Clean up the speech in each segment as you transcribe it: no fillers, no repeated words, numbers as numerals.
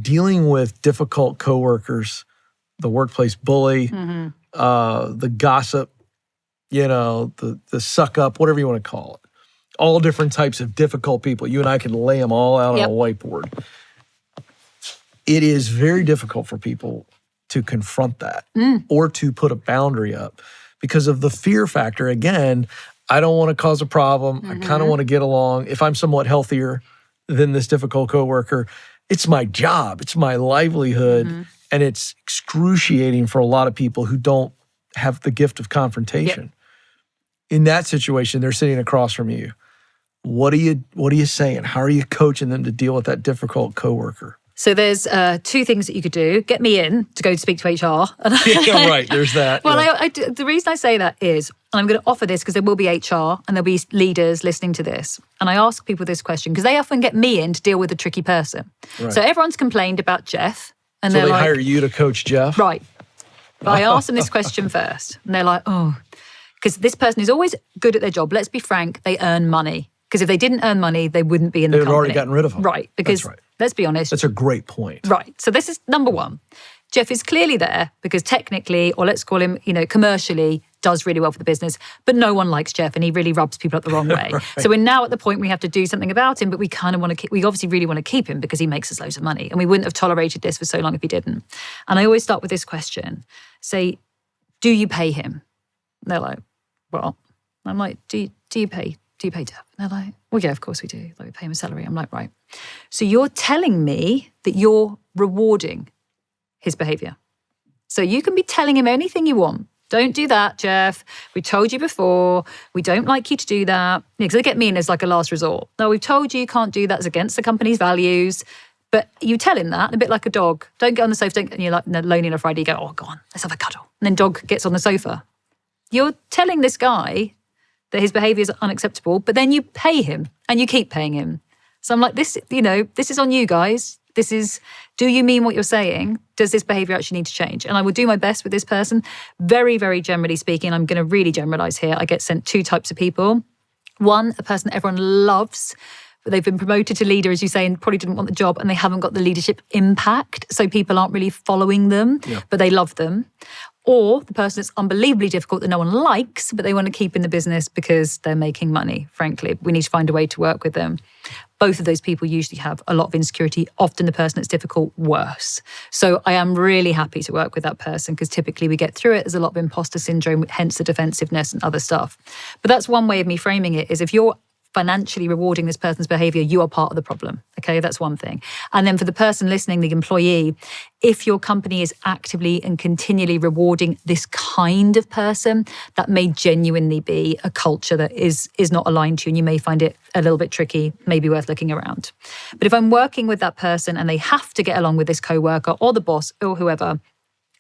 dealing with difficult coworkers, the workplace bully, the gossip, the suck up, whatever you want to call it. All different types of difficult people. You and I can lay them all out on a whiteboard. It is very difficult for people to confront that or to put a boundary up because of the fear factor. Again, I don't want to cause a problem. I kind of want to get along. If I'm somewhat healthier than this difficult coworker, it's my job. It's my livelihood. And it's excruciating for a lot of people who don't have the gift of confrontation. In that situation, they're sitting across from you. What are you saying? How are you coaching them to deal with that difficult coworker? So there's two things that you could do. Get me in to go speak to HR. Right, there's that. Well, the reason I say that is, and I'm going to offer this because there will be HR and there'll be leaders listening to this. And I ask people this question because they often get me in to deal with a tricky person. Right. So everyone's complained about Jeff. And so they hire you to coach Jeff? Right. But I ask them this question first. And they're like, because this person is always good at their job. Let's be frank, they earn money. Because if they didn't earn money, they wouldn't be in the company. They would have already gotten rid of them. Right. Because let's be honest. That's a great point. Right. So this is number one. Jeff is clearly there because technically, or let's call him, commercially, does really well for the business. But no one likes Jeff and he really rubs people up the wrong way. So we're now at the point we have to do something about him, but we kind of want to we obviously really want to keep him because he makes us loads of money. And we wouldn't have tolerated this for so long if he didn't. And I always start with this question. Say, do you pay him? And they're like, well, I'm like, do you pay Jeff? And they're like, well, yeah, of course we do. Like, we pay him a salary. I'm like, right. So you're telling me that you're rewarding his behavior. So you can be telling him anything you want. Don't do that, Jeff. We told you before. We don't like you to do that. Because they get me in as like a last resort. No, we've told you can't do that. It's against the company's values. But you tell him that, a bit like a dog. Don't get on the sofa. And you're like lonely on a Friday. You go, oh, go on, let's have a cuddle. And then dog gets on the sofa. You're telling this guy that his behavior is unacceptable, but then you pay him and you keep paying him. So I'm like, this is on you guys. Do you mean what you're saying? Does this behavior actually need to change? And I will do my best with this person. Very, very generally speaking, I'm going to really generalize here. I get sent two types of people. One, a person that everyone loves, but they've been promoted to leader, as you say, and probably didn't want the job and they haven't got the leadership impact. So people aren't really following them, but they love them. Or the person that's unbelievably difficult that no one likes, but they want to keep in the business because they're making money, frankly. We need to find a way to work with them. Both of those people usually have a lot of insecurity, often the person that's difficult worse. So I am really happy to work with that person because typically we get through it. There's a lot of imposter syndrome, hence the defensiveness and other stuff. But that's one way of me framing it is if you're financially rewarding this person's behavior, you are part of the problem. Okay, that's one thing. And then for the person listening, the employee, if your company is actively and continually rewarding this kind of person, that may genuinely be a culture that is not aligned to you and you may find it a little bit tricky, maybe worth looking around. But if I'm working with that person and they have to get along with this coworker or the boss or whoever,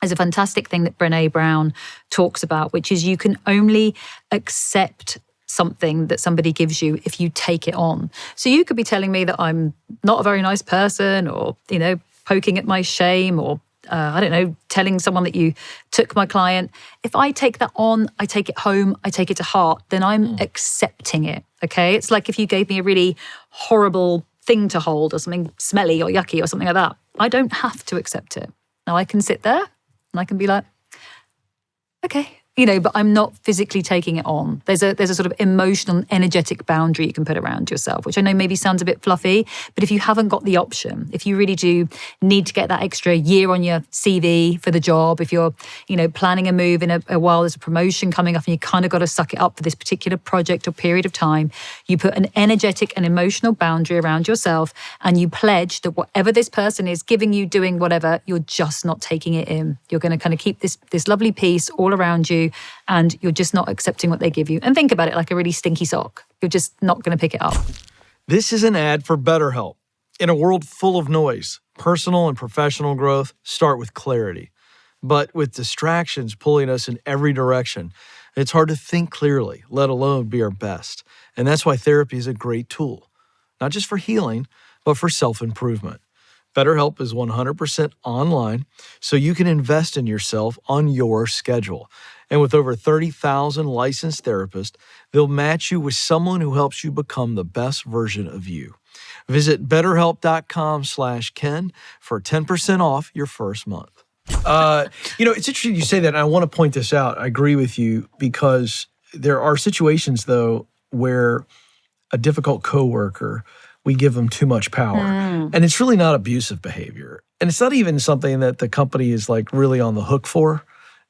there's a fantastic thing that Brené Brown talks about, which is you can only accept something that somebody gives you if you take it on. So you could be telling me that I'm not a very nice person or, poking at my shame or, telling someone that you took my client. If I take that on, I take it home, I take it to heart, then I'm accepting it, okay? It's like if you gave me a really horrible thing to hold or something smelly or yucky or something like that. I don't have to accept it. Now I can sit there and I can be like, okay, but I'm not physically taking it on. There's a sort of emotional, energetic boundary you can put around yourself, which I know maybe sounds a bit fluffy, but if you haven't got the option, if you really do need to get that extra year on your CV for the job, if you're, planning a move in a while, there's a promotion coming up and you kind of got to suck it up for this particular project or period of time, you put an energetic and emotional boundary around yourself and you pledge that whatever this person is giving you, doing whatever, you're just not taking it in. You're going to kind of keep this lovely peace all around you and you're just not accepting what they give you. And think about it like a really stinky sock. You're just not going to pick it up. This is an ad for BetterHelp. In a world full of noise, personal and professional growth start with clarity. But with distractions pulling us in every direction, it's hard to think clearly, let alone be our best. And that's why therapy is a great tool, not just for healing, but for self-improvement. BetterHelp is 100% online, so you can invest in yourself on your schedule. And with over 30,000 licensed therapists, they'll match you with someone who helps you become the best version of you. Visit betterhelp.com/Ken for 10% off your first month. It's interesting you say that, and I want to point this out. I agree with you because there are situations, though, where a difficult coworker, we give them too much power. And it's really not abusive behavior. And it's not even something that the company is like really on the hook for.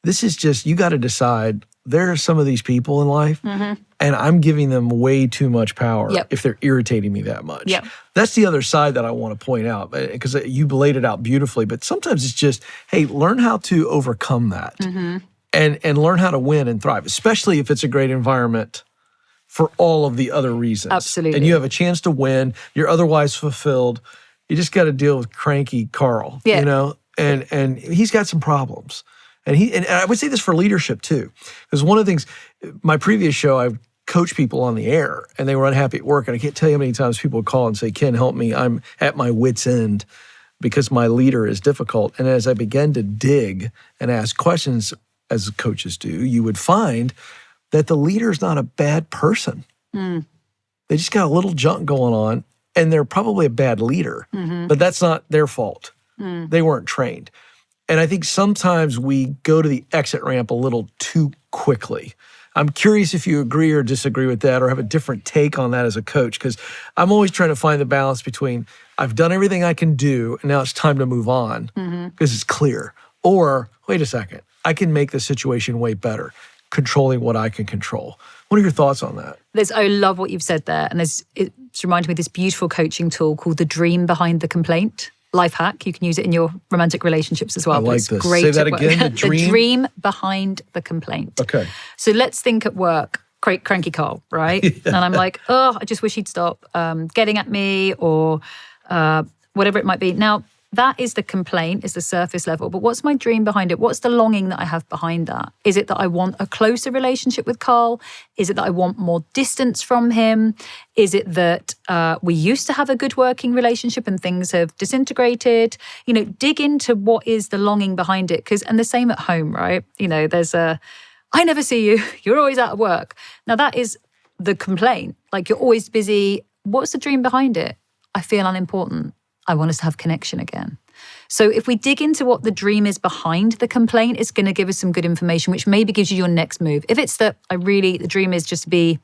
This is just, you got to decide, there are some of these people in life, and I'm giving them way too much power if they're irritating me that much. That's the other side that I want to point out, because you laid it out beautifully. But sometimes it's just, hey, learn how to overcome that and learn how to win and thrive, especially if it's a great environment for all of the other reasons. Absolutely. And you have a chance to win. You're otherwise fulfilled. You just got to deal with cranky Carl, you know, and he's got some problems. And I would say this for leadership too, because one of the things, my previous show, I've coached people on the air and they were unhappy at work. And I can't tell you how many times people would call and say, Ken, help me. I'm at my wit's end because my leader is difficult. And as I began to dig and ask questions, as coaches do, you would find that the leader is not a bad person. They just got a little junk going on and they're probably a bad leader, but that's not their fault. They weren't trained. And I think sometimes we go to the exit ramp a little too quickly. I'm curious if you agree or disagree with that or have a different take on that as a coach, because I'm always trying to find the balance between I've done everything I can do and now it's time to move on because it's clear. Or, wait a second, I can make the situation way better, controlling what I can control. What are your thoughts on that? I love what you've said there. And it's reminded me of this beautiful coaching tool called the dream behind the complaint. Life hack. You can use it in your romantic relationships as well. I like it's this. Great Say that again, the dream? The dream behind the complaint. Okay. So let's think at work, cranky Carl, right? And I'm like, oh, I just wish he'd stop getting at me or whatever it might be. Now, that is the complaint, is the surface level. But what's my dream behind it? What's the longing that I have behind that? Is it that I want a closer relationship with Carl? Is it that I want more distance from him? Is it that we used to have a good working relationship and things have disintegrated? You know, dig into what is the longing behind it. And the same at home, right? You know, there's I never see you. You're always out of work. Now that is the complaint. Like, you're always busy. What's the dream behind it? I feel unimportant. I want us to have connection again. So if we dig into what the dream is behind the complaint, it's going to give us some good information, which maybe gives you your next move. If it's that the dream is just to be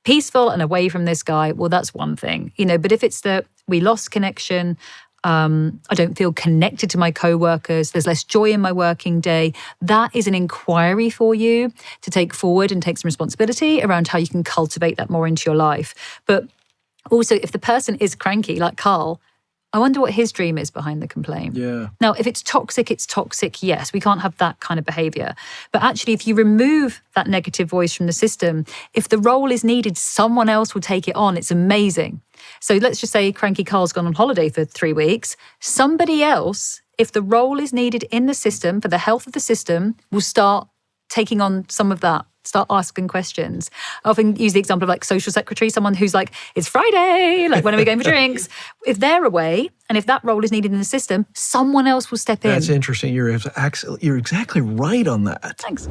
peaceful and away from this guy, well, that's one thing, you know. But if it's that we lost connection, I don't feel connected to my coworkers, there's less joy in my working day, that is an inquiry for you to take forward and take some responsibility around how you can cultivate that more into your life. But also, if the person is cranky, like Carl, I wonder what his dream is behind the complaint. Yeah. Now, if it's toxic, yes. We can't have that kind of behavior. But actually, if you remove that negative voice from the system, if the role is needed, someone else will take it on. It's amazing. So let's just say cranky Carl's gone on holiday for 3 weeks. Somebody else, if the role is needed in the system for the health of the system, will start taking on some of that. Start asking questions. I often use the example of like social secretary, someone who's like, it's Friday, like when are we going for drinks? If they're away and if that role is needed in the system, someone else will step in. That's interesting. You're exactly right on that. Thanks.